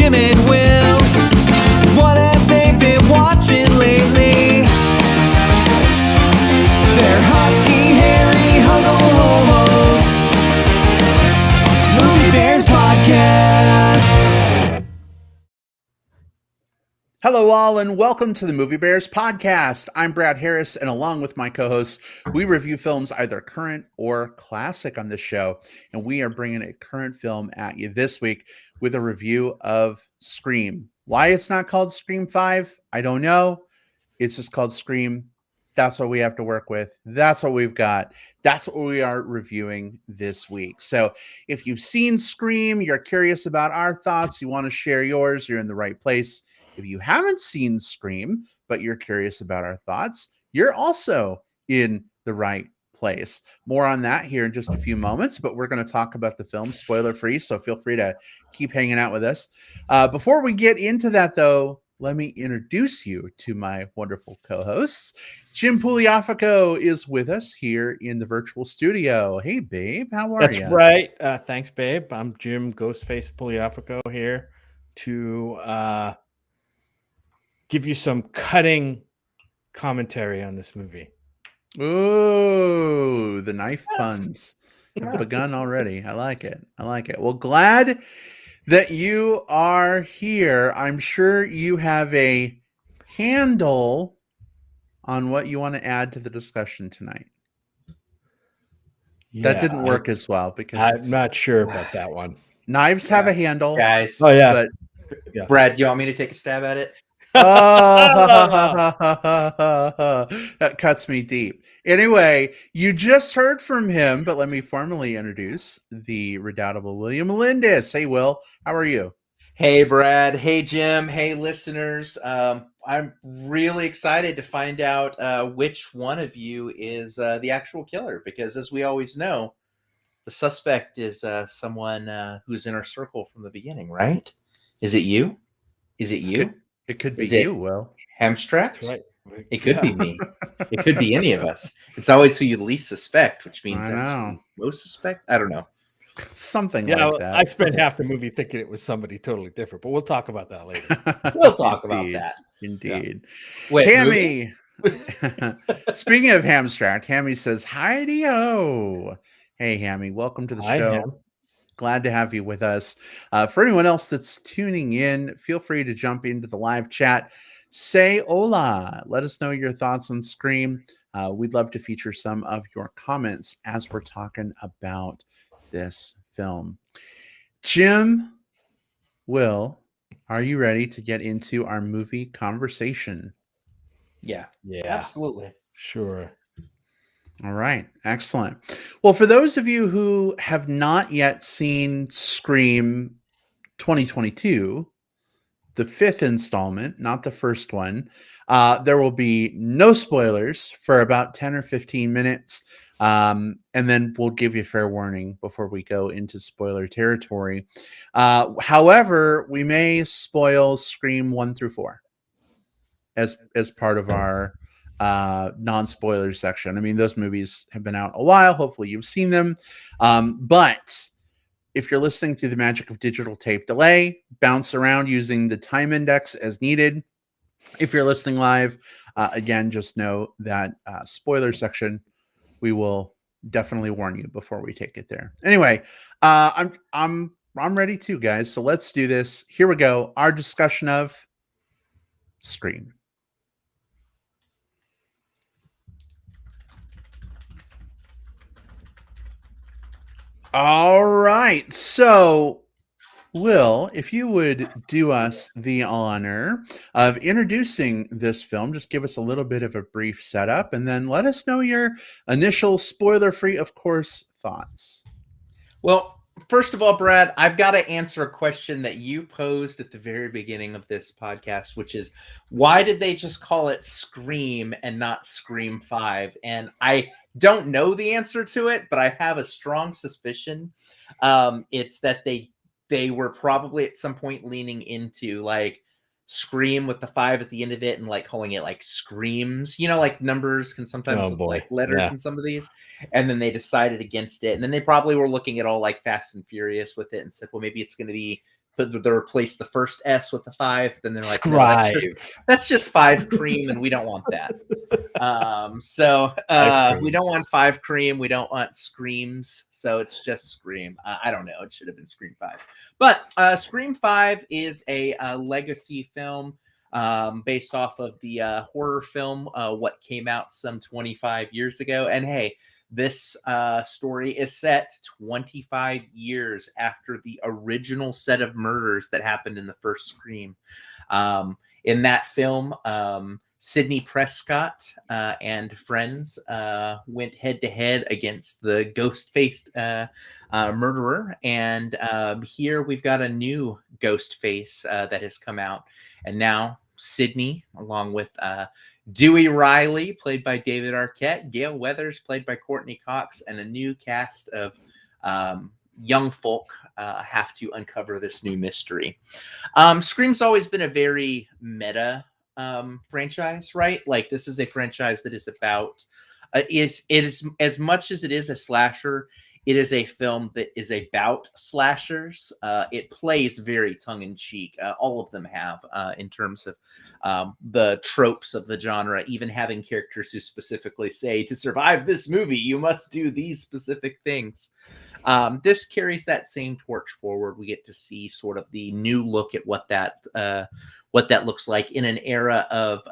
Jim and Will. What have they been watching lately? They're husky, hairy, huggable homos. Movie Bears Podcast. Hello all and welcome to the Movie Bears Podcast. I'm Brad Harris, and along with my co-hosts, we review films either current or classic on this show. And we are bringing a current film at you this week with a review of Scream. Why it's not called Scream 5, I don't know. It's just called Scream. That's what we have to work with. That's what we've got. That's what we are reviewing this week. So if you've seen Scream, you're curious about our thoughts, you want to share yours, you're in the right place. If you haven't seen Scream, but you're curious about our thoughts, you're also in the right place. More on that here in just a few moments, but we're going to talk about the film spoiler free, so feel free to keep hanging out with us. Before we get into that, though, let me introduce you to my wonderful co-hosts. Jim Pugliafico is with us here in the virtual studio. Hey, babe, how are you? That's right. Thanks, babe. I'm Jim Ghostface Pugliafico here to give you some cutting commentary on this movie. Ooh, the knife puns have begun already. I like it. I like it. Well, glad that you are here. I'm sure you have a handle on what you want to add to the discussion tonight. Yeah, That didn't work as well because I'm not sure about that one. Knives have a handle. Guys, Oh yeah, But Brad, you want me to take a stab at it? that cuts me deep. Anyway, you just heard from him, but let me formally introduce the redoubtable William Lindes. Hey, Will, how are you? Hey, Brad. Hey, Jim. Hey, listeners. I'm really excited to find out which one of you is the actual killer, because as we always know, the suspect is someone who's in our circle from the beginning, right? Is it you? Is it you? It could be Is it you, Will. Hamstrack? that's right. It could be me. It could be any of us. It's always who you least suspect, which means I that's who know. you most suspect. I don't know. Something Yeah, like that. I spent half the movie thinking it was somebody totally different, but we'll talk about that later. We'll talk about Indeed. that. Indeed. Wait, Hammy. Speaking of Hamstrack, Hammy says, hi-de-ho. Hey, Hammy, welcome to the Hi, show. Ham. Glad to have you with us. For anyone else that's tuning in, feel free to jump into the live chat. Say hola. Let us know your thoughts on Scream. We'd love to feature some of your comments as we're talking about this film. Jim, Will, are you ready to get into our movie conversation? Yeah, Yeah, absolutely. sure. All right, excellent. Well, for those of you who have not yet seen Scream 2022, the fifth installment, not the first one, there will be no spoilers for about 10 or 15 minutes. And then we'll give you fair warning before we go into spoiler territory. However, we may spoil Scream 1 through 4 as part of our non-spoiler section. I mean, those movies have been out a while. Hopefully you've seen them. But if you're listening to the magic of digital tape delay, bounce around using the time index as needed. If you're listening live, again, just know that spoiler section, we will definitely warn you before we take it there. Anyway, I'm ready too, guys. So let's do this. Here we go. Our discussion of Scream. All right. So, Will, if you would do us the honor of introducing this film, just give us a little bit of a brief setup, and then let us know your initial spoiler-free, of course, thoughts. Well, first of all, Brad, I've got to answer a question that you posed at the very beginning of this podcast, which is, why did they just call it Scream and not Scream 5? And I don't know the answer to it, but I have a strong suspicion. It's that they were probably at some point leaning into like Scream with the 5 at the end of it and like calling it like Screams, you know, like numbers can sometimes look like letters in some of these. And then they decided against it. And then they probably were looking at all like Fast and Furious with it and said, well, maybe it's going to be they replaced the first S with the 5. Then they're like, no, Scribe. that's just 5 cream, and we don't want that. So we don't want 5 cream. We don't want screams. So it's just Scream. I don't know. It should have been Scream 5. But Scream 5 is a legacy film based off of the horror film, what came out some 25 years ago. And hey, this story is set 25 years after the original set of murders that happened in the first Scream. In that film, Sidney Prescott and friends went head-to-head against the ghost-faced murderer. And here we've got a new ghost face that has come out. And now Sidney, along with Dewey Riley, played by David Arquette, Gail Weathers, played by Courtney Cox, and a new cast of young folk have to uncover this new mystery. Scream's always been a very meta franchise, right? Like, this is a franchise that is about it is as much as it is a slasher, it is a film that is about slashers. It plays very tongue-in-cheek. All of them have, in terms of the tropes of the genre, even having characters who specifically say, to survive this movie, you must do these specific things. This carries that same torch forward. We get to see sort of the new look at what that looks like in an era of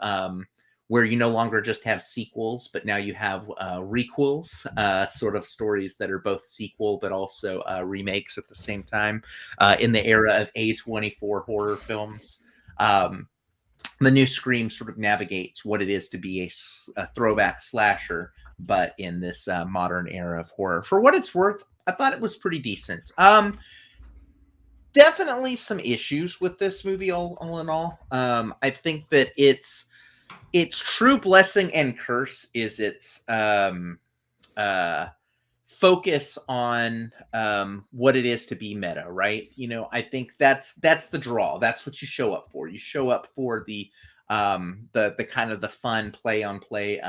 where you no longer just have sequels, but now you have requels, sort of stories that are both sequel but also remakes at the same time. In the era of E424 horror films, the new Scream sort of navigates what it is to be a throwback slasher, but in this modern era of horror. For what it's worth, I thought it was pretty decent. Definitely some issues with this movie all in all. I think that its true blessing and curse is its focus on what it is to be meta, right? You know, I think that's the draw. That's what you show up for. You show up for the kind of the fun play on play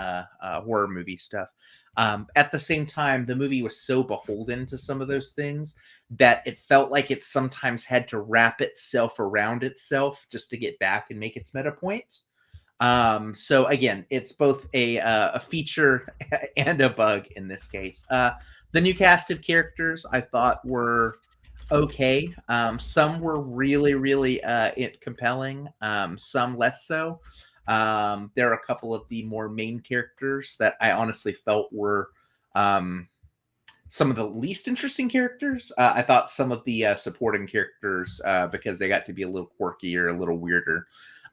horror movie stuff. At the same time, the movie was so beholden to some of those things that it felt like it sometimes had to wrap itself around itself just to get back and make its meta point. So again, it's both a feature and a bug in this case. The new cast of characters I thought were okay. Some were really compelling. Some less so. There are a couple of the more main characters that I honestly felt were some of the least interesting characters. I thought some of the supporting characters, because they got to be a little quirkier, a little weirder,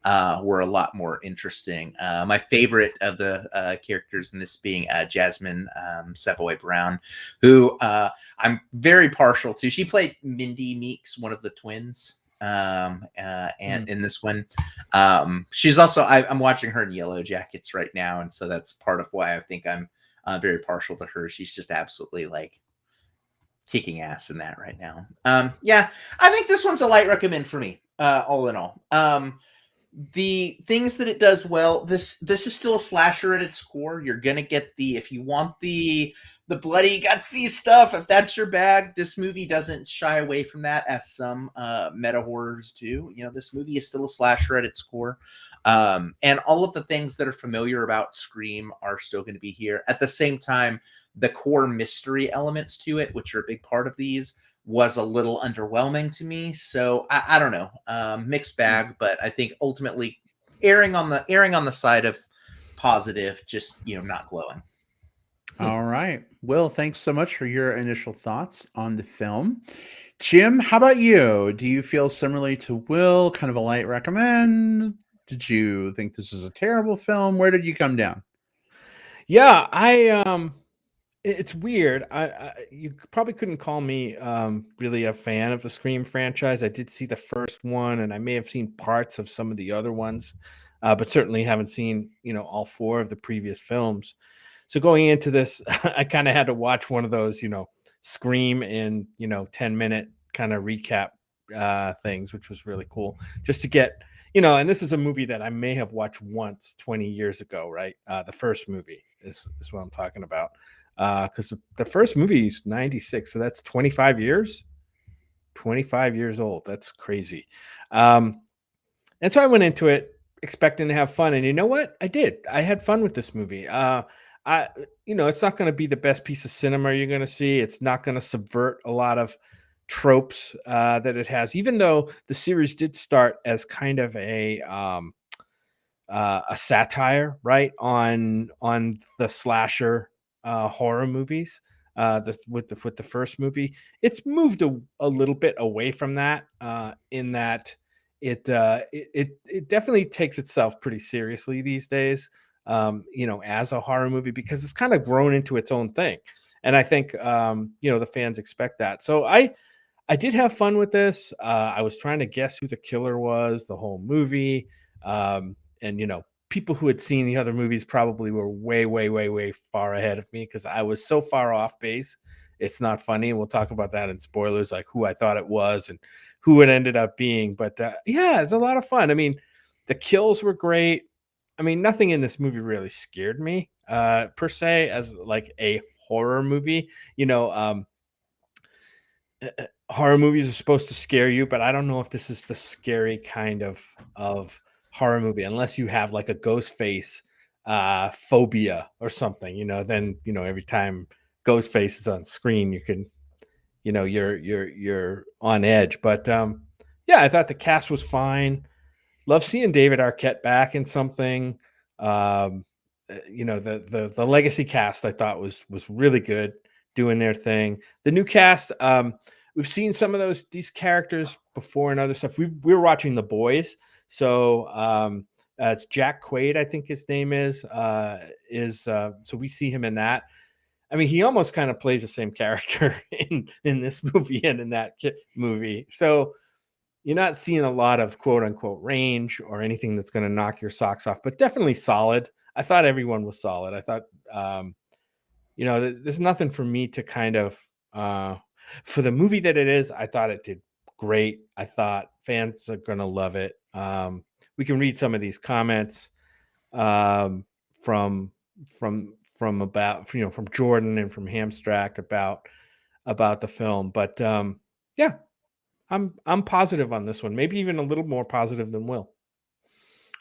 were a lot more interesting. My favorite of the characters in this being Jasmine Savoy Brown, who I'm very partial to. She played Mindy Meeks, one of the twins. And in this one, she's also, I'm watching her in Yellow Jackets right now, and so that's part of why I think I'm very partial to her. She's just absolutely like kicking ass in that right now. Yeah, I think this one's a light recommend for me, all in all. The things that it does well, this is still a slasher at its core. You're gonna get if you want the bloody gutsy stuff, if that's your bag, this movie doesn't shy away from that, as some meta horrors do. You know, this movie is still a slasher at its core, and all of the things that are familiar about Scream are still going to be here. At the same time, the core mystery elements to it, which are a big part of these, was a little underwhelming to me. So I don't know, mixed bag, but I think ultimately erring on the side of positive, just, you know, not glowing. All right. Will, thanks so much for your initial thoughts on the film. Jim, how about you? Do you feel similarly to Will, kind of a light recommend? Did you think this was a terrible film? Where did you come down? Yeah, it's weird. You probably couldn't call me really a fan of the Scream franchise. I did see the first one, and I may have seen parts of some of the other ones, but certainly haven't seen, you know, all 4 of the previous films. So going into this, I kind of had to watch one of those, you know, Scream in, you know, 10-minute kind of recap things, which was really cool, just to get, you know. And this is a movie that I may have watched once 20 years ago, right? The first movie is what I'm talking about. Because the first movie is 96, so that's 25 years. 25 years old. That's crazy. And so I went into it expecting to have fun, and you know what? I did. I had fun with this movie. It's not going to be the best piece of cinema you're going to see. It's not going to subvert a lot of tropes that it has, even though the series did start as kind of a satire, right, on the slasher horror movies. With the first movie, it's moved a little bit away from that. In that it definitely takes itself pretty seriously these days. As a horror movie, because it's kind of grown into its own thing, and I think the fans expect that. So I did have fun with this. I was trying to guess who the killer was the whole movie. And people who had seen the other movies probably were way, way, way, way far ahead of me because I was so far off base. It's not funny. And we'll talk about that in spoilers, like who I thought it was and who it ended up being. But yeah, it's a lot of fun. I mean, the kills were great. I mean, nothing in this movie really scared me per se as like a horror movie. Horror movies are supposed to scare you, but I don't know if this is the scary kind of horror movie unless you have like a ghost face phobia or something. Then every time ghost face is on screen, you can you're on edge. But yeah, I thought the cast was fine. Love seeing David Arquette back in something. The legacy cast I thought was really good, doing their thing. The new cast, we've seen some of these characters before and other stuff. We were watching The Boys, so it's Jack Quaid, I think his name is. So we see him in that. I mean, he almost kind of plays the same character in this movie and in that movie. So you're not seeing a lot of quote unquote range or anything that's going to knock your socks off, but definitely solid. I thought everyone was solid. I thought, there's nothing for me to kind of, for the movie that it is, I thought it did great. I thought fans are going to love it. We can read some of these comments from Jordan and from Hamstrack about the film. But yeah, I'm positive on this one. Maybe even a little more positive than Will.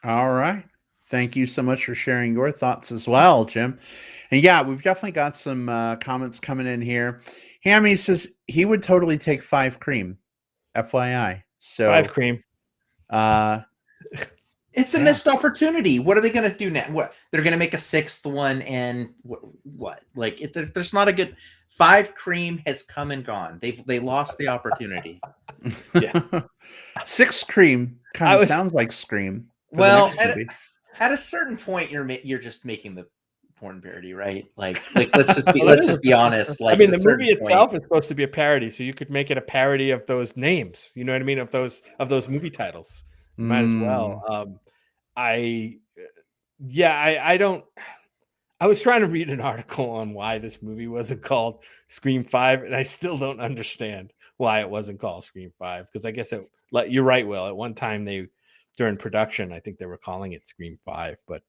All right. Thank you so much for sharing your thoughts as well, Jim. And yeah, we've definitely got some comments coming in here. Hammy says he would totally take 5 cream, FYI. So 5 cream. It's a missed opportunity. What are they going to do now? What, they're going to make a 6th one, and what? Like, there's not a good 5 cream has come and gone. They lost the opportunity. Yeah. 6 cream kind of sounds like Scream. Well, at a certain point, you're just making the porn parody, right? Like let's just be honest. Like, I mean, the movie itself is supposed to be a parody, so you could make it a parody of those names. You know what I mean? Of those movie titles. Might as well. I was trying to read an article on why this movie wasn't called Scream 5, and I still don't understand why it wasn't called Scream 5. Because I guess you're right, Will. At one time during production, I think they were calling it Scream 5, but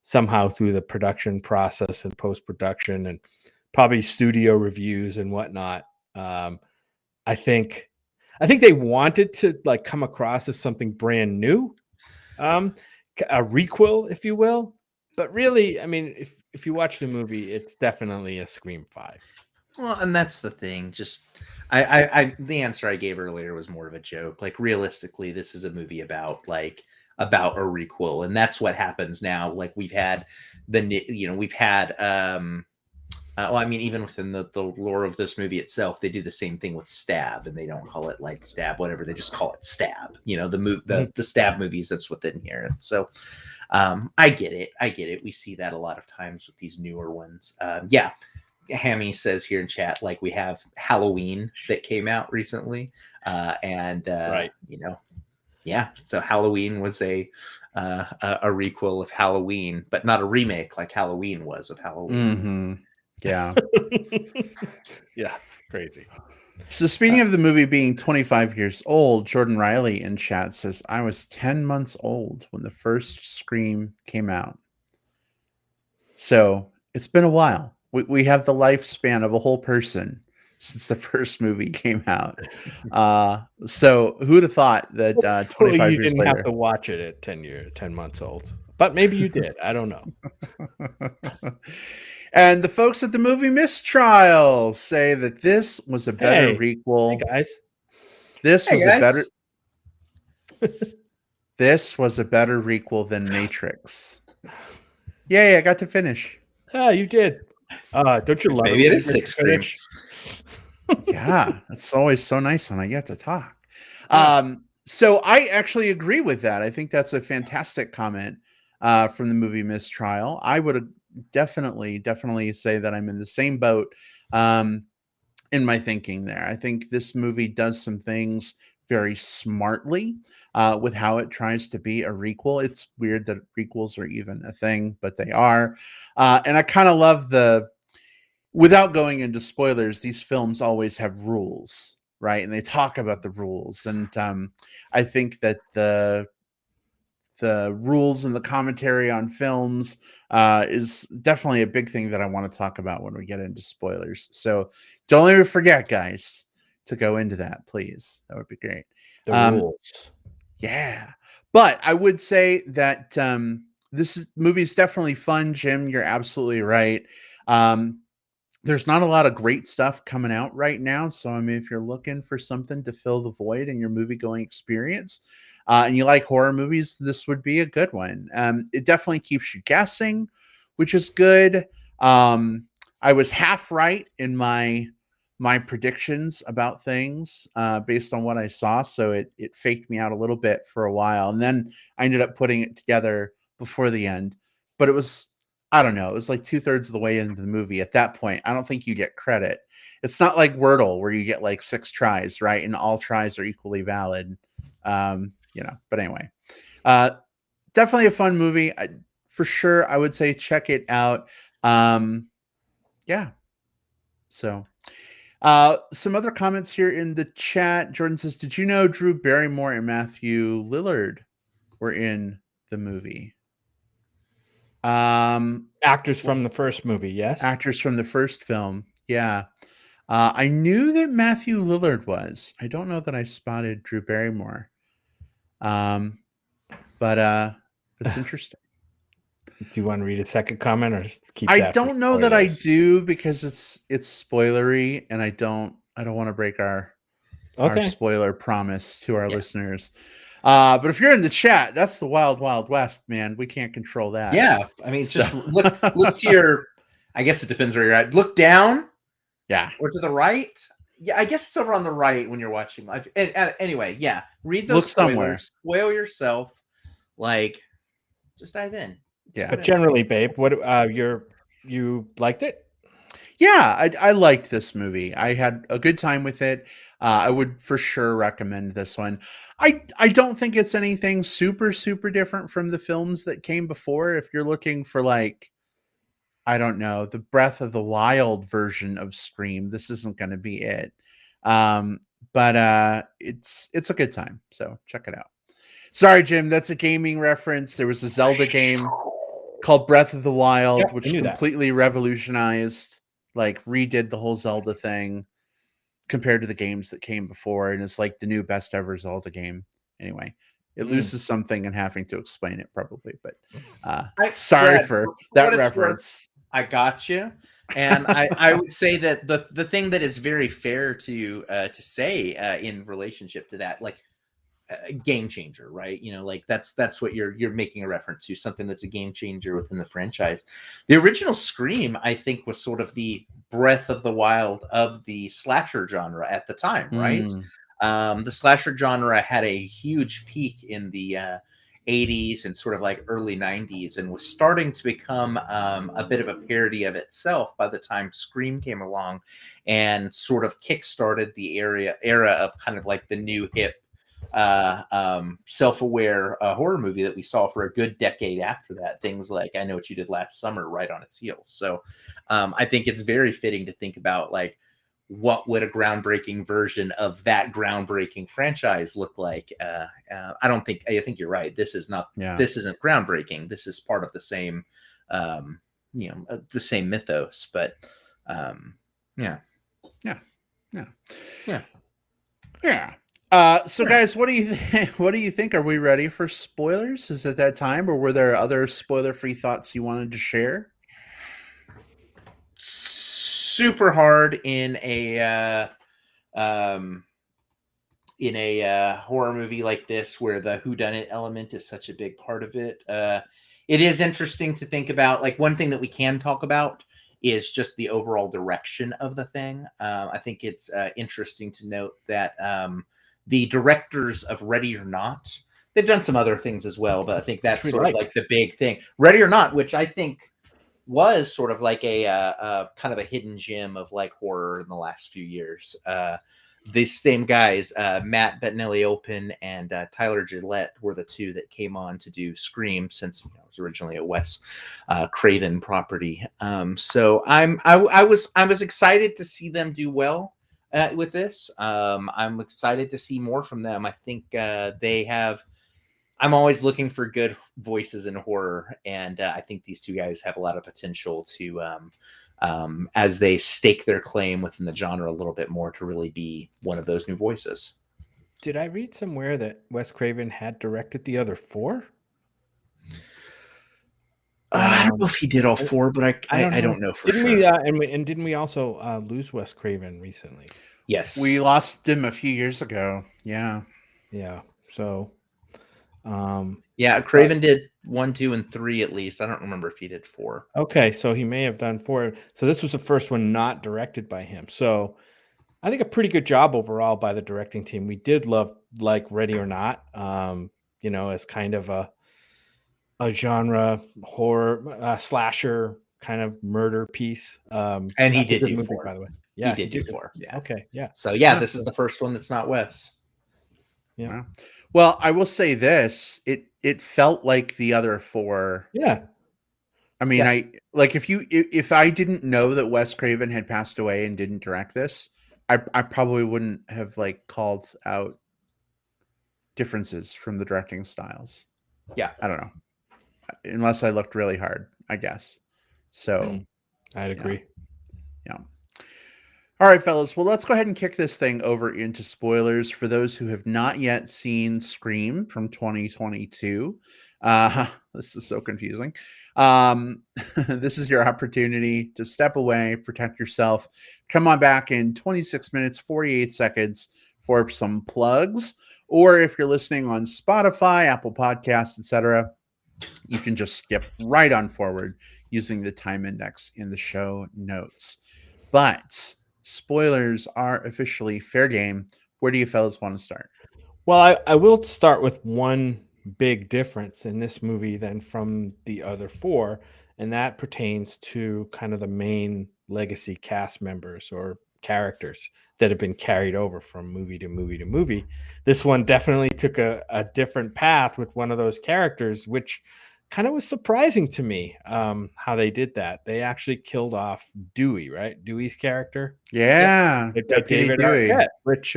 somehow through the production process and post-production and probably studio reviews and whatnot, I think they wanted to like come across as something brand new, a requel, if you will. But really, I mean, if you watch the movie, it's definitely a Scream 5. Well, and that's the thing. Just the answer I gave earlier was more of a joke. Like, realistically, this is a movie about a requel, and that's what happens now. Like, we've had well, I mean, even within the lore of this movie itself, they do the same thing with Stab, and they don't call it like Stab, whatever. They just call it Stab. The Stab movies that's within here. And so, I get it. We see that a lot of times with these newer ones. Yeah. Hammy says here in chat, like, we have Halloween that came out recently, right. Yeah. So Halloween was a requel of Halloween, but not a remake like Halloween was of Halloween. Mm-hmm. Yeah. Yeah. Crazy. So speaking of the movie being 25 years old, Jordan Riley in chat says, I was 10 months old when the first Scream came out. So it's been a while. We have the lifespan of a whole person. since the first movie came out. So who'd have thought that Hopefully 25 you years didn't have later? to watch it at 10 months old, but maybe you did. I don't know. And the folks at the movie Mistrial say that this was a better Hey requel. guys. This Hey, was guys. a better. This was a better requel than Matrix. Yay! I got to finish. Ah, you did. Don't you love Maybe it? it when is you get to 6 Scream. finish? Yeah, it's always so nice when I get to talk. Yeah. So I actually agree with that. I think that's a fantastic comment from the movie Mistrial. I would definitely say that I'm in the same boat in my thinking there. I think this movie does some things very smartly with how it tries to be a requel. It's weird that requels are even a thing, but they are. And I kind of love without going into spoilers, these films always have rules, right? And they talk about the rules. And I think that the rules and the commentary on films is definitely a big thing that I want to talk about when we get into spoilers. So don't let me forget, guys, to go into that, please. That would be great. The rules. Yeah. But I would say that movie is definitely fun, Jim. You're absolutely right. There's not a lot of great stuff coming out right now. So, I mean, if you're looking for something to fill the void in your movie going experience and you like horror movies, this would be a good one. It definitely keeps you guessing, which is good. I was half right in my predictions about things based on what I saw. So it faked me out a little bit for a while. And then I ended up putting it together before the end. But it was, I don't know, it was like 2/3 of the way into the movie. At that point, I don't think you get credit. It's not like Wordle where you get like 6 tries, right? And all tries are equally valid. But anyway, definitely a fun movie. For sure, I would say check it out. Yeah. So, some other comments here in the chat. Jordan says, "Did you know Drew Barrymore and Matthew Lillard were in the movie?" Actors from the first movie, yes. Actors from the first film. Yeah. I knew that Matthew Lillard was. I don't know that I spotted Drew Barrymore. But it's interesting. Do you want to read a second comment or keep I that for don't know that I spoilers? do because it's spoilery, and I don't want to break our Okay. spoiler promise to our listeners. But if you're in the chat, that's the wild, wild west, man. We can't control that. Yeah, I mean, just look to your. I guess it depends where you're at. Look down, Yeah. or to the right. Yeah, I guess it's over on the right when you're watching live. Anyway, yeah, read those Look spoilers. somewhere. Spoil yourself. Like, just dive in. Yeah. But generally, babe, what you liked it? Yeah, I liked this movie. I had a good time with it. I would for sure recommend this one. I don't think it's anything super, super different from the films that came before. If you're looking for like, I don't know, the Breath of the Wild version of Scream, this isn't going to be it. But it's a good time. So check it out. Sorry, Jim, that's a gaming reference. There was a Zelda game called Breath of the Wild, Yep, I which knew that. completely revolutionized, like redid the whole Zelda thing compared to the games that came before, and it's like the new best ever Zelda game. Anyway, it loses something in having to explain it probably, but sorry Brad, for what that it's reference. I got you, and I would say that the thing that is very fair to say in relationship to that, like, game changer, right? You know, like that's what you're making a reference to, something that's a game changer within the franchise. The original Scream, I think, was sort of the Breath of the Wild of the slasher genre at the time, right? The slasher genre had a huge peak in the 80s and sort of like early 90s, and was starting to become a bit of a parody of itself by the time Scream came along and sort of kickstarted the era of kind of like the new hip self-aware horror movie that we saw for a good decade after that. Things like I Know What You Did Last Summer right on its heels. So I think it's very fitting to think about, like, what would a groundbreaking version of that groundbreaking franchise look like? I think you're right. This isn't groundbreaking. This is part of the same, the same mythos, but yeah. Yeah. Yeah. Yeah. So guys, what do you what do you think? Are we ready for spoilers? Is it that time, or were there other spoiler-free thoughts you wanted to share? Super hard in a horror movie like this, where the whodunit element is such a big part of it. It is interesting to think about. Like, one thing that we can talk about is just the overall direction of the thing. I think it's interesting to note that the directors of Ready or Not, they've done some other things as well, but I think that's sort of like the big thing. Ready or Not, which I think was sort of like a kind of a hidden gem of like horror in the last few years. These same guys, Matt Bettinelli-Olpin and Tyler Gillette, were the two that came on to do Scream, since it was originally a Wes Craven property. So I was excited to see them do well with this. I'm excited to see more from them. I think they have. I'm always looking for good voices in horror, and I think these two guys have a lot of potential to. As they stake their claim within the genre a little bit more, to really be one of those new voices. Did I read somewhere that Wes Craven had directed the other 4? I don't know if he did all 4, but I don't know for didn't sure. we? And didn't we also lose Wes Craven recently? Yes, We lost him a few years ago. Yeah. Yeah. So. Yeah, Craven did 1, 2, and 3 at least. I don't remember if he did 4. Okay, so he may have done 4. So this was the first one not directed by him. So I think a pretty good job overall by the directing team. We did love like Ready or Not, as kind of a genre horror slasher kind of murder piece. And he did do 4, by the way. Yeah, he did do 4. Yeah. Okay. Yeah. So yeah, this is the first one that's not Wes. Yeah. Well, I will say this: it felt like the other 4. Yeah. I mean, if I didn't know that Wes Craven had passed away and didn't direct this, I probably wouldn't have like called out differences from the directing styles. Yeah, I don't know, unless I looked really hard, I guess. So I'd agree. Yeah. All right, fellas. Well, let's go ahead and kick this thing over into spoilers for those who have not yet seen Scream from 2022. This is so confusing. This is your opportunity to step away, protect yourself. Come on back in 26 minutes, 48 seconds for some plugs. Or if you're listening on Spotify, Apple Podcasts, etc., you can just skip right on forward using the time index in the show notes. But spoilers are officially fair game. Where do you fellas want to start? Well, I will start with one big difference in this movie than from the other 4, and that pertains to kind of the main legacy cast members or characters that have been carried over from movie to movie to movie. This one definitely took a different path with one of those characters, which kind of was surprising to me how they did that. They actually killed off Dewey, right? Dewey's character. Yeah, Like David Arquette, which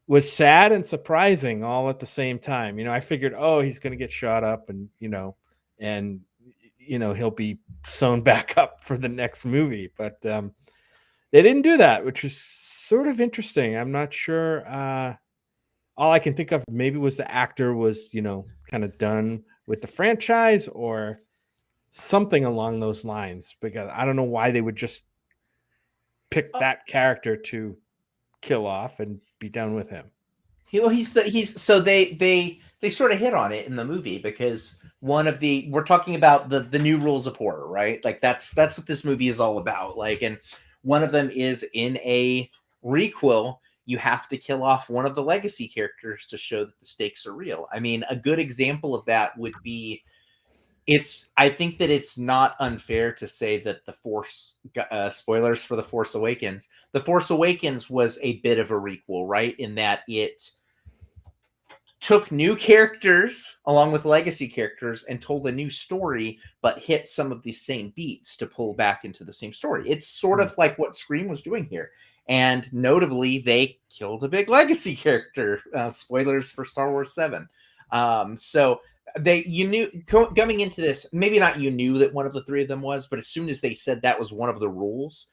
was sad and surprising all at the same time. I figured, he's going to get shot up and he'll be sewn back up for the next movie. But they didn't do that, which was sort of interesting. I'm not sure. All I can think of maybe was the actor was, kind of done with the franchise or something along those lines, because I don't know why they would just pick that character to kill off and be done with him. So they sort of hit on it in the movie, because we're talking about the new rules of horror, right? Like that's what this movie is all about. Like, and one of them is, in a requel, you have to kill off one of the legacy characters to show that the stakes are real. I mean, a good example of that would be, I think that it's not unfair to say that the Force, spoilers for The Force Awakens. The Force Awakens was a bit of a requel, right? In that it took new characters along with legacy characters and told a new story, but hit some of these same beats to pull back into the same story. It's sort of like what Scream was doing here. And notably, they killed a big legacy character. Spoilers for Star Wars 7. So you knew coming into this, maybe not you knew that one of the 3 of them was, but as soon as they said that was one of the rules,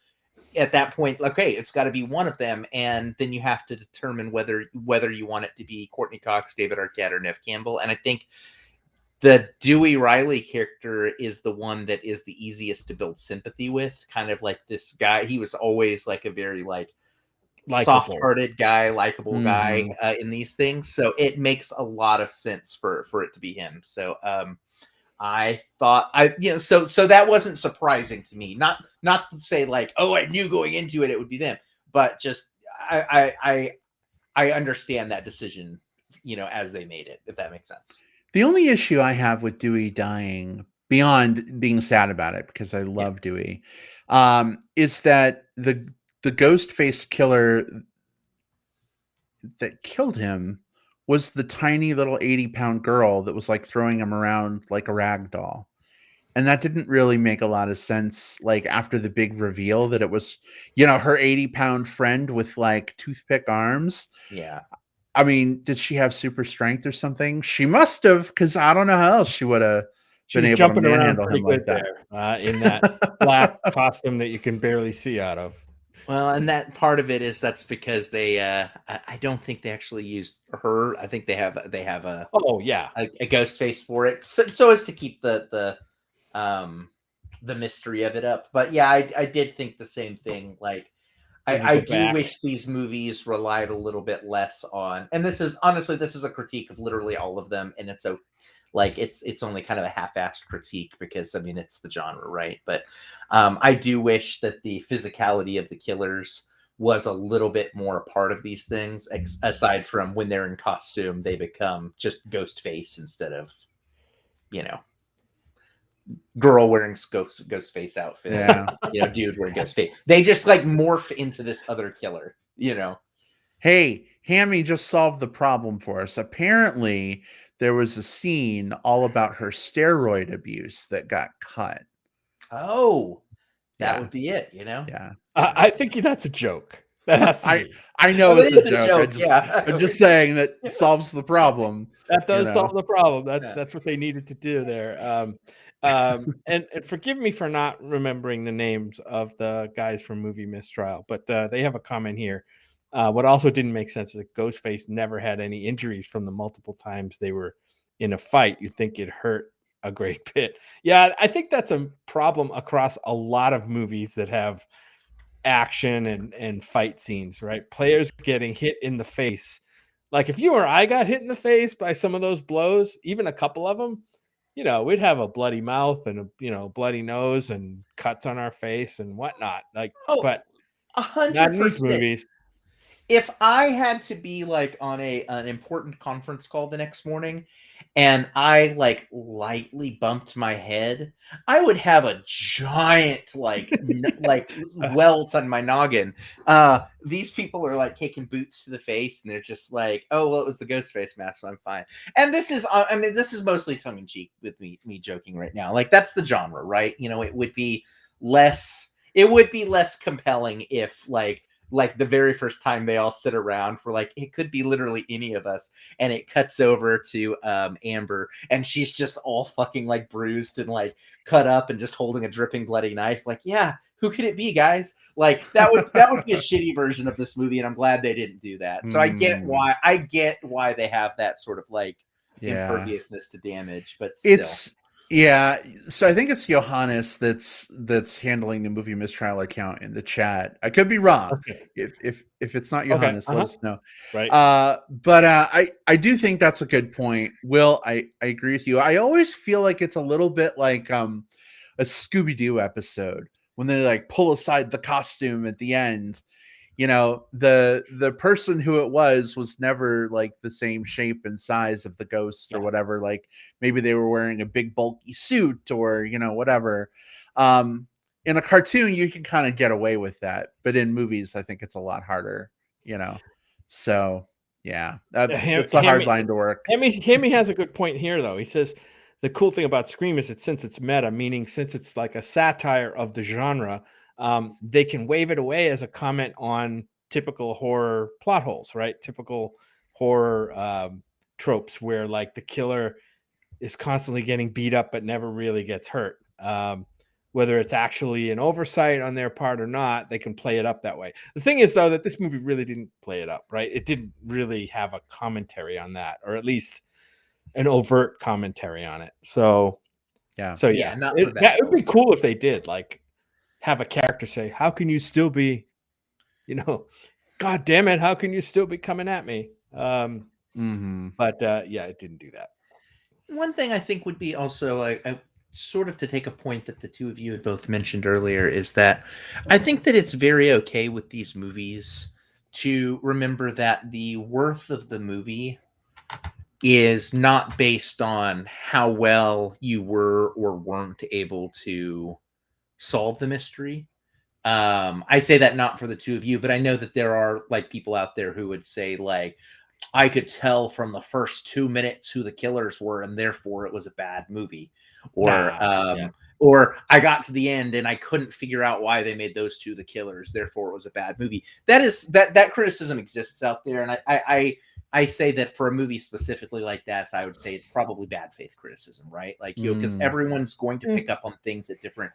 at that point, okay, it's got to be one of them, and then you have to determine whether you want it to be Courtney Cox, David Arquette, or Nev Campbell. And I think the Dewey Riley character is the one that is the easiest to build sympathy with. Kind of like this guy, he was always like a very like soft-hearted guy, likable guy in these things. So it makes a lot of sense for it to be him. So I thought so that wasn't surprising to me. Not to say like, oh, I knew going into it would be them, but just I understand that decision, as they made it, if that makes sense. The only issue I have with Dewey dying, beyond being sad about it, because I love Dewey, is that the ghost face killer that killed him was the tiny little 80-pound girl that was like throwing him around like a rag doll. And that didn't really make a lot of sense, like after the big reveal that it was, her 80-pound friend with like toothpick arms. Yeah. I mean, did she have super strength or something? She must have, because I don't know how else she would have been able to manhandle him like that. In that black costume that you can barely see out of. Well, and that part of it is that's because they I don't think they actually used her. I think they have a a ghost face for it, so as to keep the mystery of it up. But yeah, I did think the same thing. Like I do wish these movies relied a little bit less on, and this is a critique of literally all of them, and it's it's only kind of a half-assed critique because I mean it's the genre, right? But I do wish that the physicality of the killers was a little bit more a part of these things, aside from when they're in costume, they become just ghost face instead of, girl wearing ghost face outfit. Yeah. Dude wearing ghost face. They just like morph into this other killer, Hey, Hammy just solved the problem for us. Apparently, there was a scene all about her steroid abuse that got cut. Oh, that would be it, Yeah. I think that's a joke. That has to be. I know it's a joke. I'm just saying that solves the problem. That does solve the problem. That's what they needed to do there. And forgive me for not remembering the names of the guys from Movie Mistrial, but they have a comment here. What also didn't make sense is that Ghostface never had any injuries from the multiple times they were in a fight. You'd think it hurt a great bit. Yeah, I think that's a problem across a lot of movies that have action and fight scenes, right? Players getting hit in the face. Like if you or I got hit in the face by some of those blows, even a couple of them, we'd have a bloody mouth and a bloody nose and cuts on our face and whatnot. Like, but 100%. Not in these movies. If I had to be like on an important conference call the next morning and I like lightly bumped my head, I would have a giant like welt on my noggin. These people are like taking boots to the face and they're just like, oh, well, it was the ghost face mask, so I'm fine. And this is, this is mostly tongue in cheek with me joking right now. Like that's the genre, right? It would be less compelling if like the very first time they all sit around, we're like, it could be literally any of us. And it cuts over to Amber and she's just all fucking like bruised and like cut up and just holding a dripping bloody knife. Like, yeah, who could it be, guys? Like that would be a shitty version of this movie. And I'm glad they didn't do that. So I get why they have that sort of like imperviousness to damage, but still. Yeah, so I think it's Johannes that's handling the Movie Mistrial account in the chat. I could be wrong. Okay. If it's not Johannes, let us know. Right. But I do think that's a good point. Will, I agree with you. I always feel like it's a little bit like a Scooby-Doo episode when they like pull aside the costume at the end. The person who it was never like the same shape and size of the ghost or whatever. Like maybe they were wearing a big bulky suit or whatever. In a cartoon you can kind of get away with that, but in movies I think it's a lot harder. So yeah, that's a hard line to work. Hammy has a good point here though. He says the cool thing about Scream is that since it's meta, meaning since it's like a satire of the genre, they can wave it away as a comment on typical horror plot holes, right? Typical horror tropes where like the killer is constantly getting beat up but never really gets hurt, whether it's actually an oversight on their part or not, they can play it up that way. The thing is, though, that this movie really didn't play it up, right? It didn't really have a commentary on that, or at least an overt commentary on it. So Yeah. yeah, not for that would be cool if they did, like, have a character say, "How can you still be, God damn it, how can you still be coming at me?" But yeah, it didn't do that. One thing I think would be also sort of to take a point that the two of you had both mentioned earlier is that I think that it's very okay with these movies to remember that the worth of the movie is not based on how well you were or weren't able to solve the mystery. I say that not for the two of you, but I know that there are like people out there who would say like, I could tell from the first 2 minutes who the killers were, and therefore it was a bad movie. Or or I got to the end and I couldn't figure out why they made those two the killers, therefore it was a bad movie. That criticism exists out there, and I say that for a movie specifically like that, I would say it's probably bad faith criticism, right? Like, because everyone's going to pick up on things at different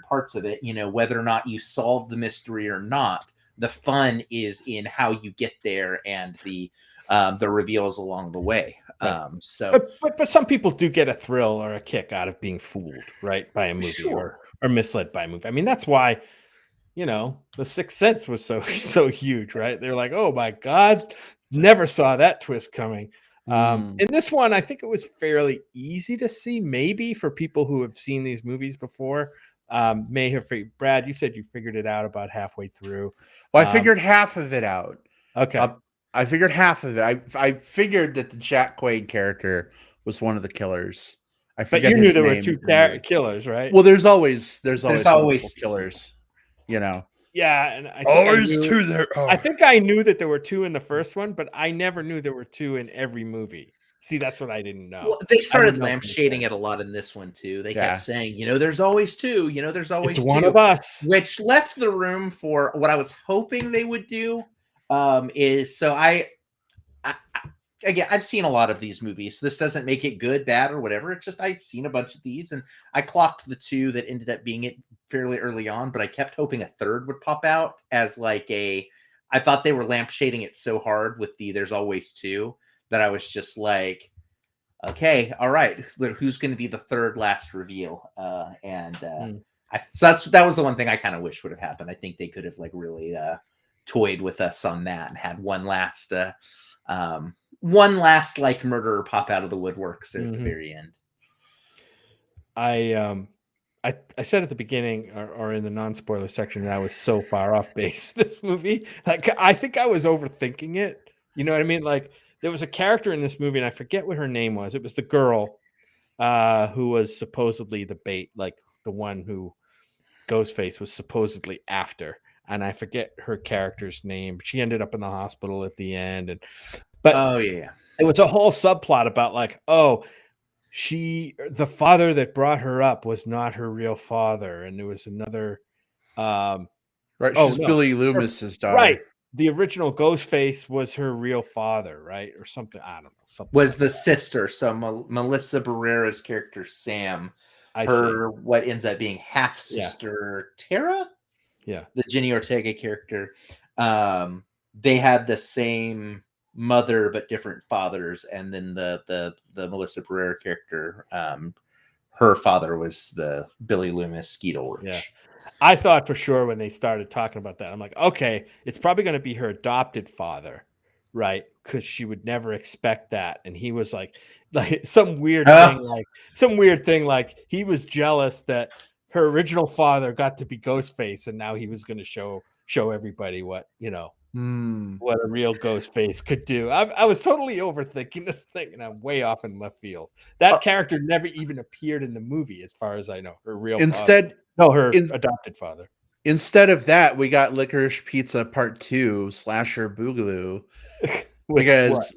parts of it, whether or not you solve the mystery or not. The fun is in how you get there and the reveals along the way. Right. So, but some people do get a thrill or a kick out of being fooled, right, by a movie, sure, or misled by a movie. I mean, that's why, The Sixth Sense was so huge, right? They're like, oh my God, never saw that twist coming. In this one, I think it was fairly easy to see, maybe for people who have seen these movies before. May have Brad, you said you figured it out about halfway through. Well, I figured half of it out. Okay. I figured half of it. I figured that the Jack Quaid character was one of the killers. I But forget you knew his there were name. two killers, right? Well, there's always multiple always killers. Yeah, and I think Always two there. Oh. I think I knew that there were two in the first one, but I never knew there were two in every movie. See, that's what I didn't know. well, they started lampshading it a lot in this one too. They kept saying, there's always two. There's always it's two. one of us, which left the room for what I was hoping they would do. Is so again, I've seen a lot of these movies. So this doesn't make it good, bad, or whatever. It's just I've seen a bunch of these, and I clocked the two that ended up being it fairly early on. But I kept hoping a third would pop out as like I thought they were lampshading it so hard with the "there's always two" that I was just like, okay, all right, who's going to be the third last reveal? So that was the one thing I kind of wish would have happened. I think they could have like really toyed with us on that and had one last like murderer pop out of the woodworks at the very end. I said at the beginning or in the non-spoiler section that I was so far off base this movie. Like, I think I was overthinking it. You know what I mean? Like, there was a character in this movie, and I forget what her name was. It was the girl who was supposedly the bait, like the one who Ghostface was supposedly after. And I forget her character's name. She ended up in the hospital at the end. But oh yeah, it was a whole subplot about like, oh, the father that brought her up was not her real father, and there was another. Right, she's Billy Loomis's daughter. Right, the original Ghostface was her real father, right, or something. I don't know. Something was like the that. sister. So Melissa Barrera's character Sam, what ends up being half sister Tara. Yeah, the Jenny Ortega character. They had the same mother but different fathers, and then the Melissa Barrera character, her father was the Billy Loomis Skeet Ulrich. Yeah. I thought for sure when they started talking about that, I'm like, okay, it's probably going to be her adopted father, right? Because she would never expect that, and he was like some weird thing, like he was jealous that her original father got to be Ghostface, and now he was going to show everybody what what a real Ghostface could do. I was totally overthinking this thing, and I'm way off in left field. That character never even appeared in the movie, as far as I know. Her real her adopted father. Instead of that, we got Licorice Pizza Part 2 Slasher Boogaloo. Because,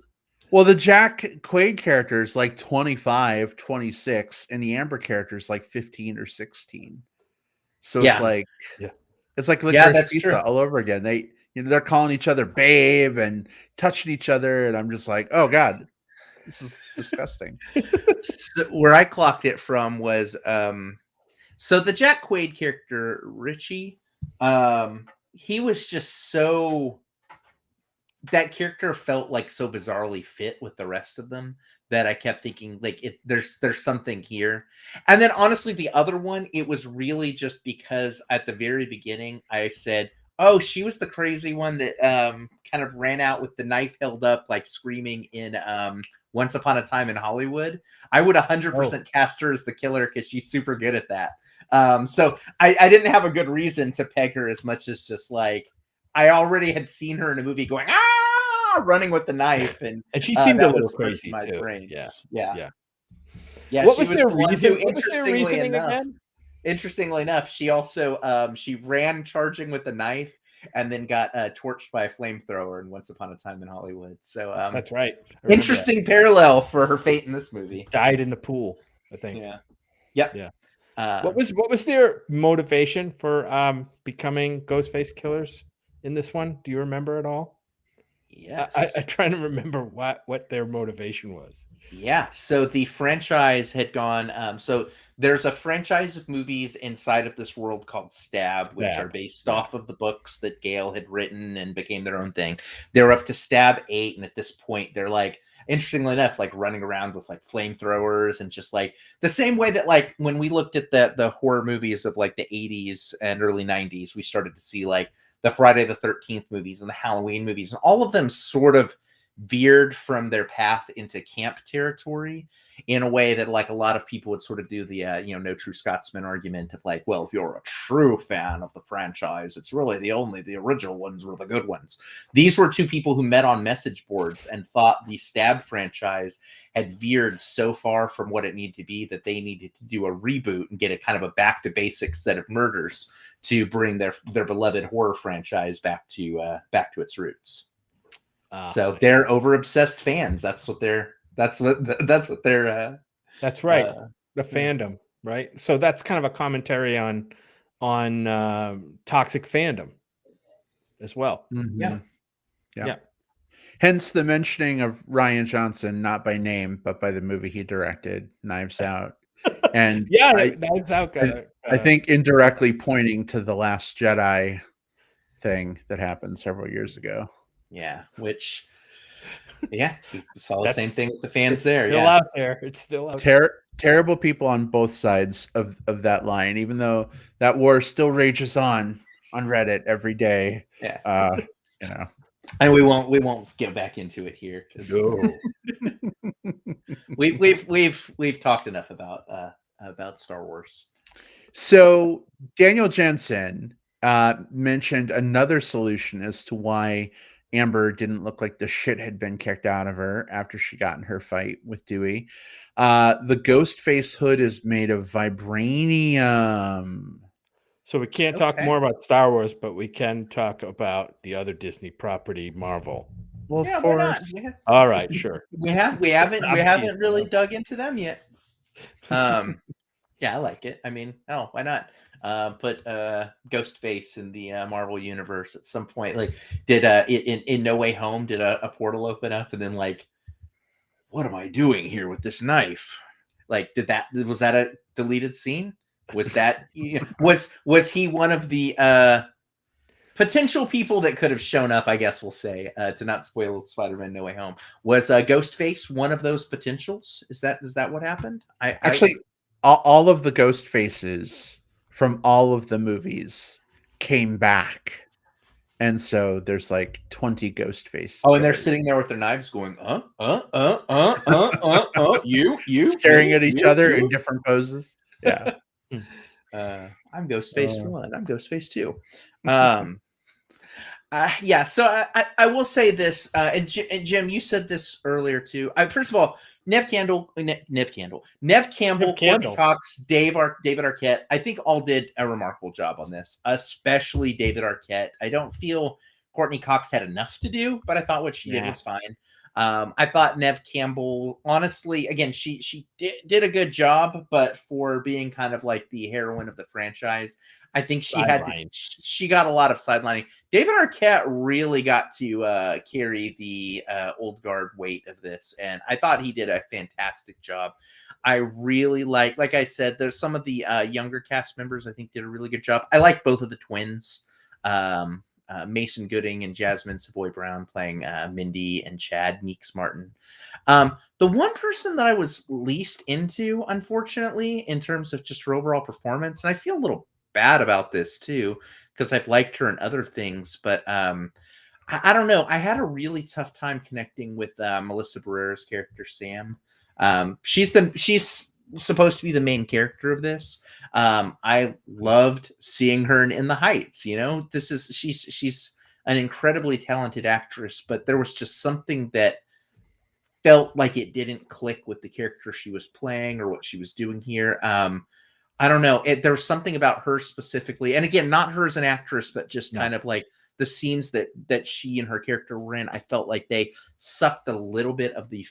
well, the Jack Quaid character is like 25, 26, and the Amber character is like 15 or 16. So it's like Licorice Pizza all over again. They're calling each other babe and touching each other, and I'm just like, oh God, this is disgusting. So where I clocked it from was So the Jack Quaid character, Richie, he was just so, that character felt like so bizarrely fit with the rest of them that I kept thinking like there's something here. And then honestly, the other one, it was really just because at the very beginning I said, oh, she was the crazy one that kind of ran out with the knife held up, like screaming in Once Upon a Time in Hollywood. I would 100% cast her as the killer because she's super good at that. So I didn't have a good reason to peg her as much as just like I already had seen her in a movie going running with the knife, and she seemed a that little was first crazy in my too. brain. Yeah. What What was their reason? What was their reasoning enough, again? Interestingly enough, she also she ran charging with a knife and then got torched by a flamethrower in Once Upon a Time in Hollywood. So that's right. Interesting parallel for her fate in this movie. Died in the pool, I think. Yeah. Yep. Yeah. What was their motivation for becoming Ghostface killers in this one? Do you remember at all? Yes. I'm trying to remember what their motivation was. Yeah. So the franchise had gone. So there's a franchise of movies inside of this world called Stab, which are based off of the books that Gale had written and became their own thing. They're up to Stab 8, and at this point, they're like, interestingly enough, like running around with like flamethrowers and just like the same way that like when we looked at the horror movies of like the 80s and early 90s, we started to see like the Friday the 13th movies and the Halloween movies, and all of them sort of veered from their path into camp territory in a way that like a lot of people would sort of do the no true Scotsman argument of like, well, if you're a true fan of the franchise, it's really the original ones were the good ones. These were two people who met on message boards and thought the Stab franchise had veered so far from what it needed to be that they needed to do a reboot and get a kind of a back to basics set of murders to bring their beloved horror franchise back to its roots. So they're over obsessed fans. That's right. The fandom, right? So that's kind of a commentary on toxic fandom as well. Mm-hmm. Yeah. Hence the mentioning of Rian Johnson, not by name, but by the movie he directed, Knives Out. And Knives Out. I think indirectly pointing to the Last Jedi thing that happened several years ago. Yeah, which, we saw the same thing with the fans there. It's still out there. Terrible people on both sides of that line, even though that war still rages on Reddit every day. Yeah. And we won't get back into it here because we've talked enough about Star Wars. So Daniel Jensen mentioned another solution as to why Amber didn't look like the shit had been kicked out of her after she got in her fight with Dewey. The ghost face hood is made of vibranium. So we can't talk more about Star Wars, but we can talk about the other Disney property, Marvel. Well, yeah, why not? All right, sure. We haven't really dug into them yet. Yeah, I like it. I mean, why not? Put Ghostface in the Marvel universe at some point. Like, did in No Way Home, did a portal open up and then like, what am I doing here with this knife? Like, was that a deleted scene? Was that was he one of the potential people that could have shown up? I guess we'll say to not spoil Spider-Man No Way Home. Was Ghostface one of those potentials? Is that what happened? All of the ghost faces from all of the movies came back, and so there's like 20 ghost faces. Oh, and they're sitting there with their knives, going, you staring at each other in different poses. Yeah. I'm Ghostface 1. I'm Ghostface 2. So I will say this, and Jim, you said this earlier too. First of all, Nev Campbell, Courtney Cox, David Arquette, I think all did a remarkable job on this, especially David Arquette. I don't feel Courtney Cox had enough to do, but I thought what she did was fine. I thought Nev Campbell, honestly, again, she did a good job, but for being kind of like the heroine of the franchise, I think she got a lot of sidelining. David Arquette really got to carry the old guard weight of this, and I thought he did a fantastic job. I really like I said, there's some of the younger cast members I think did a really good job. I like both of the twins. Mason Gooding and Jasmine Savoy Brown playing Mindy and Chad Meeks Martin. The one person that I was least into, unfortunately, in terms of just her overall performance, and I feel a little bad about this too, because I've liked her in other things, but I don't know. I had a really tough time connecting with Melissa Barrera's character Sam. She's supposed to be the main character of this. I loved seeing her in The Heights. You know, she's an incredibly talented actress, but there was just something that felt like it didn't click with the character she was playing or what she was doing here. I don't know. There was something about her specifically, and again, not her as an actress, but just kind of like the scenes that she and her character were in. I felt like they sucked a little bit of the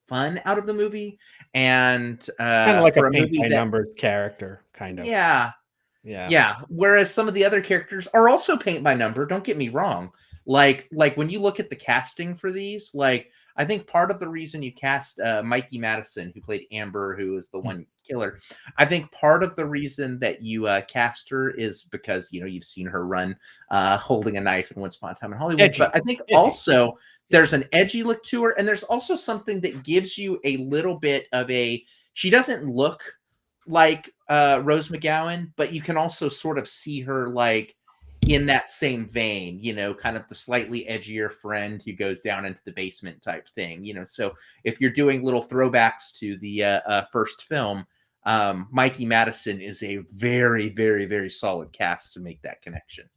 fun out of the movie, and kind of like a paint by numbers character, kind of. Yeah. Whereas some of the other characters are also paint by number. Don't get me wrong. Like when you look at the casting for these, like I think part of the reason you cast Mikey Madison, who played Amber, who is the one killer, I think part of the reason that you cast her is because you've seen her run holding a knife in Once Upon a Time in Hollywood. Edgy. But I think also there's an edgy look to her, and there's also something that gives you a little bit of she doesn't look like Rose McGowan, but you can also sort of see her like in that same vein, kind of the slightly edgier friend who goes down into the basement type thing, so if you're doing little throwbacks to the first film, Mikey Madison is a very, very, very solid cast to make that connection.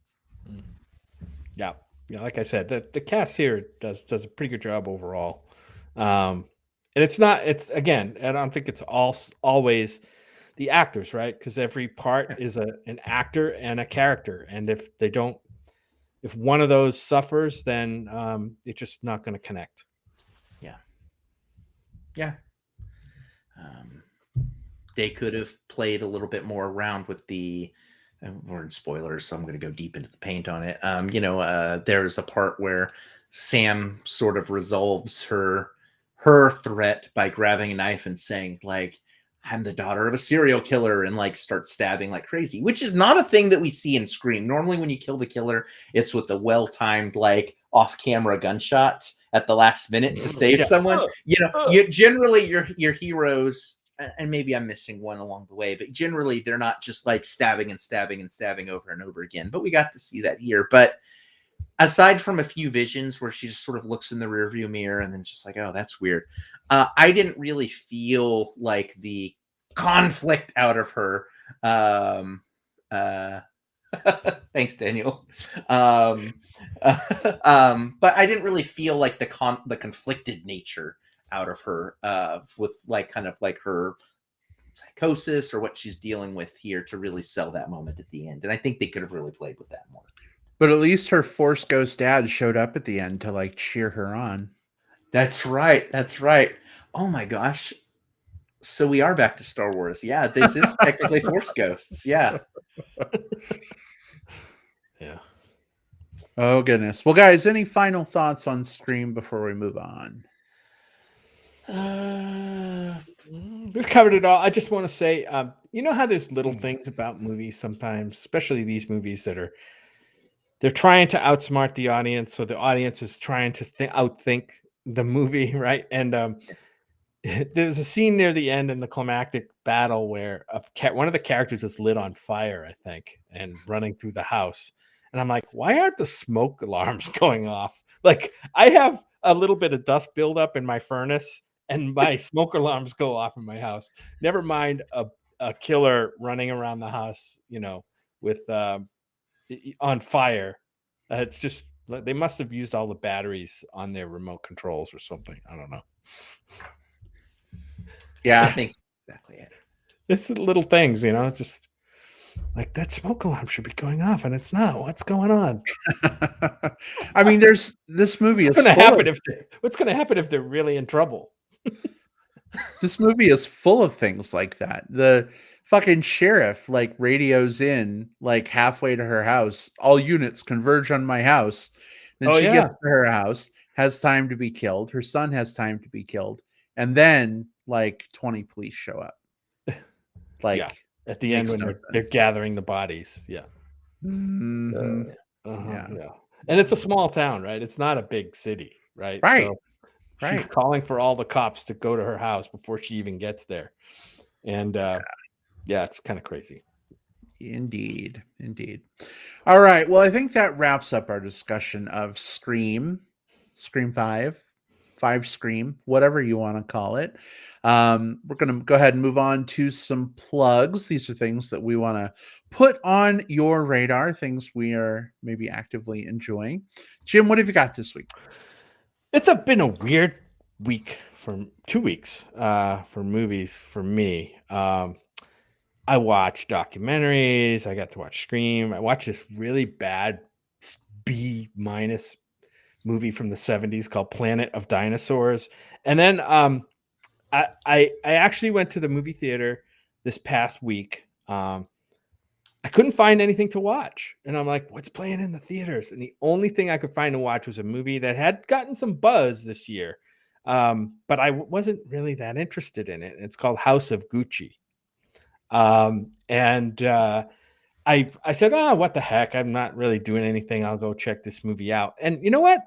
Yeah, like I said, the cast here does a pretty good job overall. And it's again, I don't think it's always the actors, right? Because every part is an actor and a character, and if one of those suffers, then it's just not going to connect. Yeah. They could have played a little bit more around with we're in spoilers, so I'm going to go deep into the paint on it. There's a part where Sam sort of resolves her threat by grabbing a knife and saying, like, I'm the daughter of a serial killer, and like start stabbing like crazy, which is not a thing that we see in Scream. Normally when you kill the killer, it's with a well-timed like off-camera gunshot at the last minute to save someone. Generally your heroes, and maybe I'm missing one along the way, but generally they're not just like stabbing and stabbing and stabbing over and over again. But we got to see that here. But aside from a few visions where she just sort of looks in the rearview mirror and then just like, oh, that's weird. I didn't really feel like the conflict out of her. Thanks, Daniel. But I didn't really feel like the conflicted nature out of her with like kind of like her psychosis or what she's dealing with here to really sell that moment at the end. And I think they could have really played with that more. But at least her Force Ghost dad showed up at the end to like cheer her on. That's right. Oh my gosh. So we are back to Star Wars. Yeah, this is technically Force Ghosts. Yeah. Yeah. Oh goodness. Well, guys, any final thoughts on Scream before we move on? We've covered it all. I just want to say, you know how there's little things about movies sometimes, especially these movies that they're trying to outsmart the audience, so the audience is trying to outthink the movie, right? And there's a scene near the end in the climactic battle where one of the characters is lit on fire, I think, and running through the house. And I'm like, why aren't the smoke alarms going off? Like, I have a little bit of dust buildup in my furnace, and my smoke alarms go off in my house. Never mind a killer running around the house, with on fire. It's just they must have used all the batteries on their remote controls or something. I don't know. Yeah, I think exactly it. It's little things, just Like that smoke alarm should be going off, and it's not. What's going on? I mean, there's this movie What's is going to full happen of what's going to happen if they're really in trouble? this movie is full of things like that. The fucking sheriff like radios in like halfway to her house. All units converge on my house. Then Oh she yeah, gets to her house, has time to be killed. Her son has time to be killed, and then like 20 police show up. yeah. Like At the end makes when no they're sense. gathering the bodies, yeah. Mhm. Yeah. Yeah. And it's a small town, right? It's not a big city, right? Right. So she's Right. calling for all the cops to go to her house before she even gets there. And yeah, it's kind of crazy. Indeed. Indeed. All right. Well, I think that wraps up our discussion of Scream, Scream 5, 5 Scream, whatever you want to call it. We're going to go ahead and move on to some plugs. These are things that we want to put on your radar, things we are maybe actively enjoying. Jim, what have you got this week? It's been a weird week for 2 weeks for movies for me. I watched documentaries. I got to watch Scream. I watched this really bad B minus movie from the 70s called Planet of Dinosaurs. And then I actually went to the movie theater this past week. I couldn't find anything to watch. And I'm like, what's playing in the theaters? And the only thing I could find to watch was a movie that had gotten some buzz this year. But I wasn't really that interested in it. It's called House of Gucci. And I said, oh, what the heck? I'm not really doing anything. I'll go check this movie out. And you know what?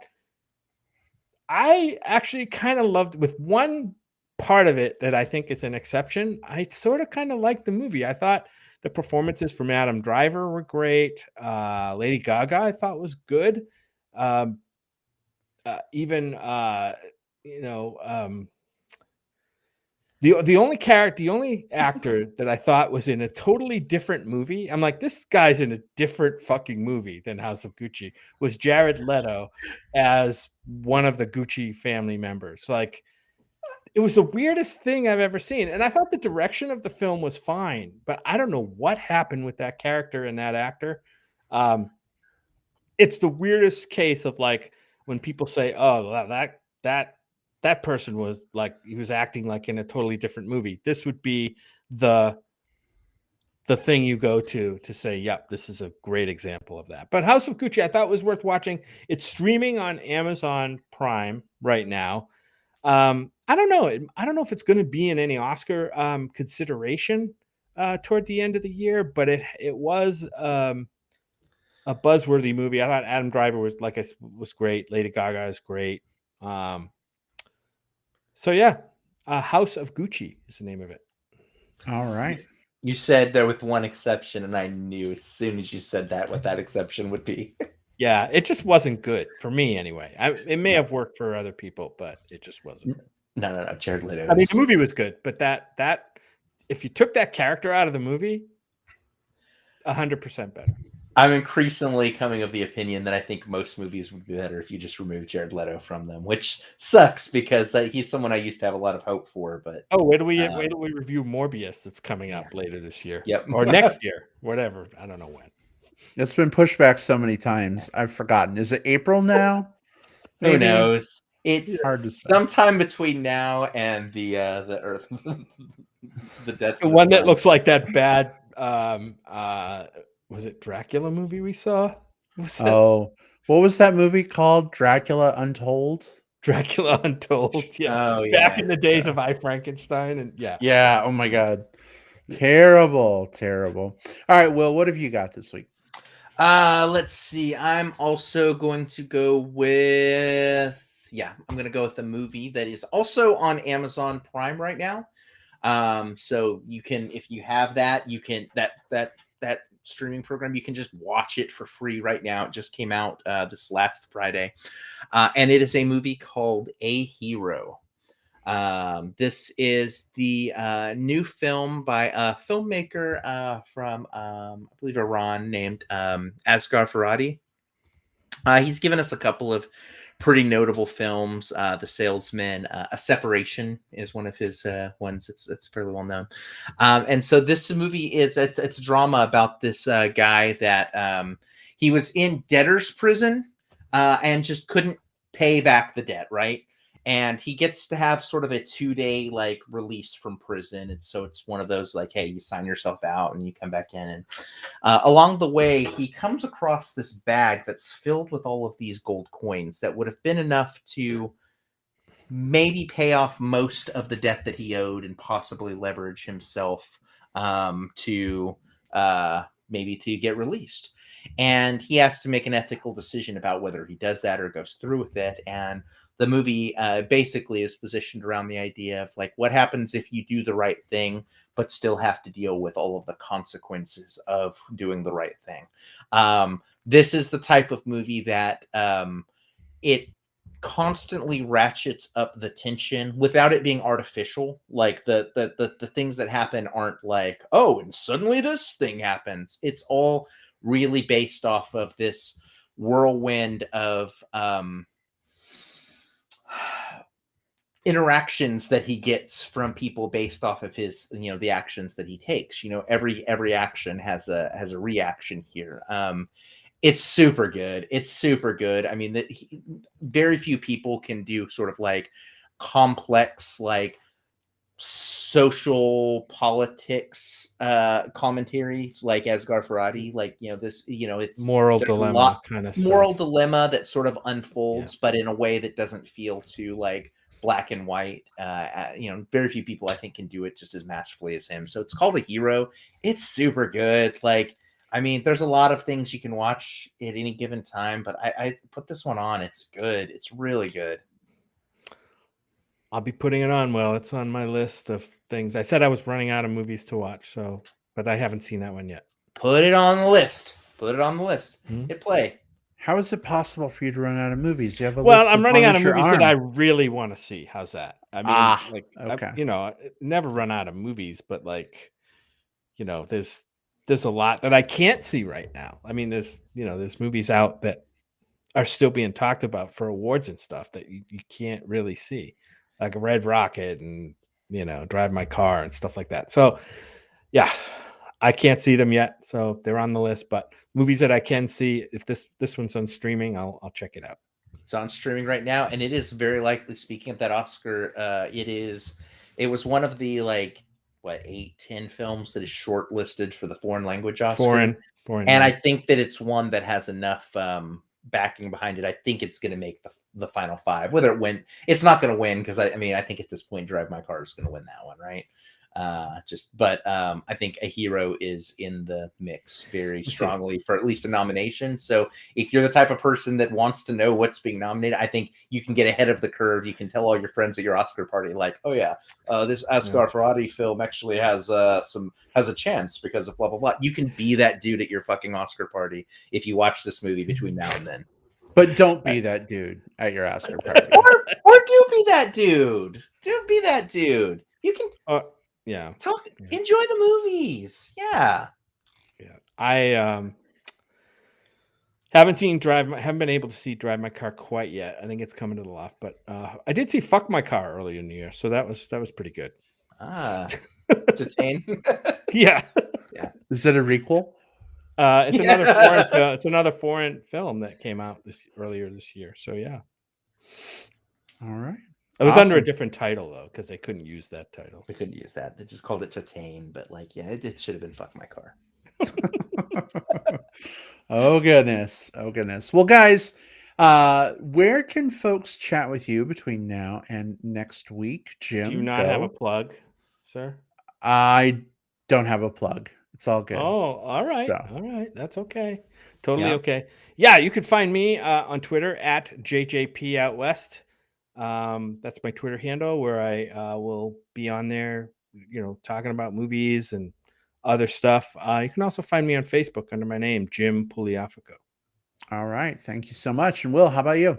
I actually kind of loved with one part of it that I think is an exception. I sort of kind of liked the movie. I thought the performances from Adam Driver were great. Lady Gaga, I thought was good. Um, even you know, the only character, the only actor that I thought was in a totally different movie, I'm like, this guy's in a different fucking movie than House of Gucci, was Jared Leto as one of the Gucci family members. Like, it was the weirdest thing I've ever seen. And I thought the direction of the film was fine, but I don't know what happened with that character and that actor. Um, it's the weirdest case of like when people say, "Oh, that person was like he was acting like in a totally different movie." This would be the thing you go to say, "Yep, this is a great example of that." But House of Gucci, I thought was worth watching. It's streaming on Amazon Prime right now. I don't know. I don't know if it's going to be in any Oscar consideration toward the end of the year, but it was a buzzworthy movie. I thought Adam Driver was great. Lady Gaga is great. So yeah, House of Gucci is the name of it. All right. You said there with one exception, and I knew as soon as you said that what that exception would be. Yeah, it just wasn't good for me anyway. It may have worked for other people, but it just wasn't. No. Jared Leto. I mean, the movie was good, but that if you took that character out of the movie, 100% better. I'm increasingly coming of the opinion that I think most movies would be better if you just remove Jared Leto from them, which sucks because he's someone I used to have a lot of hope for. But wait till we review Morbius that's coming up later this year. Yep. Or next year, whatever. I don't know when. It's been pushed back so many times. I've forgotten. Is it April now? Who knows? It's hard to say. Sometime between now and the Earth, the death. The one that looks like that bad. Was it Dracula movie we saw? What was that movie called? Dracula Untold? Dracula Untold. Yeah. Oh, yeah. Back in the days of I, Frankenstein. And yeah. Yeah. Oh my God. Terrible. All right. Will, what have you got this week? Let's see. I'm also going to go with I'm going to go with a movie that is also on Amazon Prime right now. So you can, if you have that, you can that streaming program, you can just watch it for free right now. It just came out this last Friday, and it is a movie called A Hero. This is the new film by a filmmaker from I believe Iran named Asghar Farhadi. He's given us a couple of pretty notable films. The Salesman, A Separation is one of his ones. It's fairly well known. And so this movie is it's drama about this guy that he was in debtor's prison and just couldn't pay back the debt, right? And he gets to have sort of a 2-day like release from prison. And so it's one of those like, hey, you sign yourself out and you come back in. And along the way, he comes across this bag that's filled with all of these gold coins that would have been enough to maybe pay off most of the debt that he owed and possibly leverage himself to maybe to get released. And he has to make an ethical decision about whether he does that or goes through with it. And the movie basically is positioned around the idea of like, what happens if you do the right thing, but still have to deal with all of the consequences of doing the right thing. This is the type of movie that it constantly ratchets up the tension without it being artificial. Like the things that happen aren't like, oh, and suddenly this thing happens. It's all really based off of this whirlwind of interactions that he gets from people based off of his, the actions that he takes. Every action has a reaction here. It's super good. It's super good. I mean, very few people can do sort of like complex, like social politics commentaries like Asghar Farhadi. Like, it's Moral there's a dilemma lot kind of moral stuff. dilemma that sort of unfolds, but in a way that doesn't feel too like black and white. Very few people I think can do it just as masterfully as him. So it's called A Hero. It's super good. Like, I mean, there's a lot of things you can watch at any given time, but I put this one on. It's good. It's really good. I'll be putting it on. Well, it's on my list of things. I said I was running out of movies to watch, but I haven't seen that one yet. Put it on the list. Put it on the list. Hit play. How is it possible for you to run out of movies? You have a Well, list I'm as running long out as of your movies that I arm. really want to see. How's that? I mean, Okay. I never run out of movies, but like, there's a lot that I can't see right now. I mean, there's movies out that are still being talked about for awards and stuff that you can't really see, like Red Rocket and Drive My Car and stuff like that. So yeah, I can't see them yet, so they're on the list. But movies that I can see, if this one's on streaming, I'll check it out. It's on streaming right now, and it is very likely, speaking of that Oscar, it was one of the like 8-10 films that is shortlisted for the foreign language Oscar. Foreign, and yeah. I think that it's one that has enough backing behind it. I think it's going to make the final 5. Whether it win, it's not going to win, because I think at this point Drive My Car is going to win that one, right? But I think A Hero is in the mix very strongly for at least a nomination. So if you're the type of person that wants to know what's being nominated, I think you can get ahead of the curve. You can tell all your friends at your Oscar party, like, oh yeah, this Asghar Farhadi film actually has a chance because of blah blah blah. You can be that dude at your fucking Oscar party if you watch this movie between now and then. But don't be that dude at your Oscar party. or do be that dude. Do be that dude. You can enjoy the movies. Yeah. I haven't been able to see Drive My Car quite yet. I think it's coming to the loft, but I did see Fuck My Car earlier in the year, so that was pretty good. Detain. Yeah. Is it a requel? It's another foreign film that came out earlier this year. So yeah. All right. It was under a different title though, because they couldn't use that title. They couldn't use that. They just called it Detain, but it should have been Fuck My Car. Oh goodness. Well, guys, where can folks chat with you between now and next week? Jim, do you not have a plug, sir? I don't have a plug. It's all good. Oh, all right. So. All right. That's okay. Totally okay. Yeah, you can find me on Twitter at JJPOutWest. That's my Twitter handle, where I will be on there, talking about movies and other stuff. You can also find me on Facebook under my name, Jim Pugliafico. All right. Thank you so much. And Will, how about you?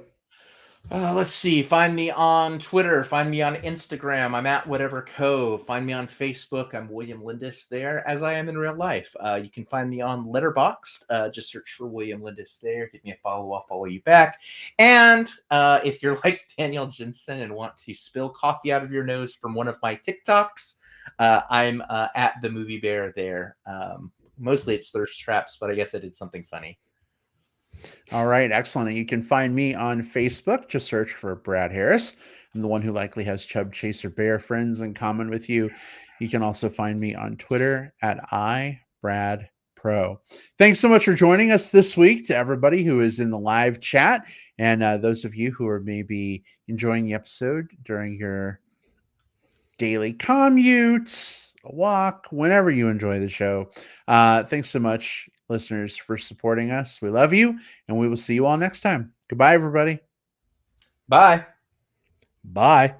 Let's see. Find me on Twitter. Find me on Instagram. I'm at Whatever Cove. Find me on Facebook. I'm William Lindes there, as I am in real life. You can find me on Letterboxd. Just search for William Lindes there. Give me a follow. I'll follow you back. And if you're like Daniel Jensen and want to spill coffee out of your nose from one of my TikToks, I'm at the Movie Bear there. Mostly it's thirst traps, but I guess I did something funny. All right, excellent. And you can find me on Facebook. Just search for Brad Harris. I'm the one who likely has Chub Chaser Bear friends in common with you. You can also find me on Twitter at iBradPro. Thanks so much for joining us this week to everybody who is in the live chat, and those of you who are maybe enjoying the episode during your daily commute, a walk, whenever you enjoy the show. Thanks so much, listeners, for supporting us. We love you, and we will see you all next time. Goodbye, everybody. Bye. Bye.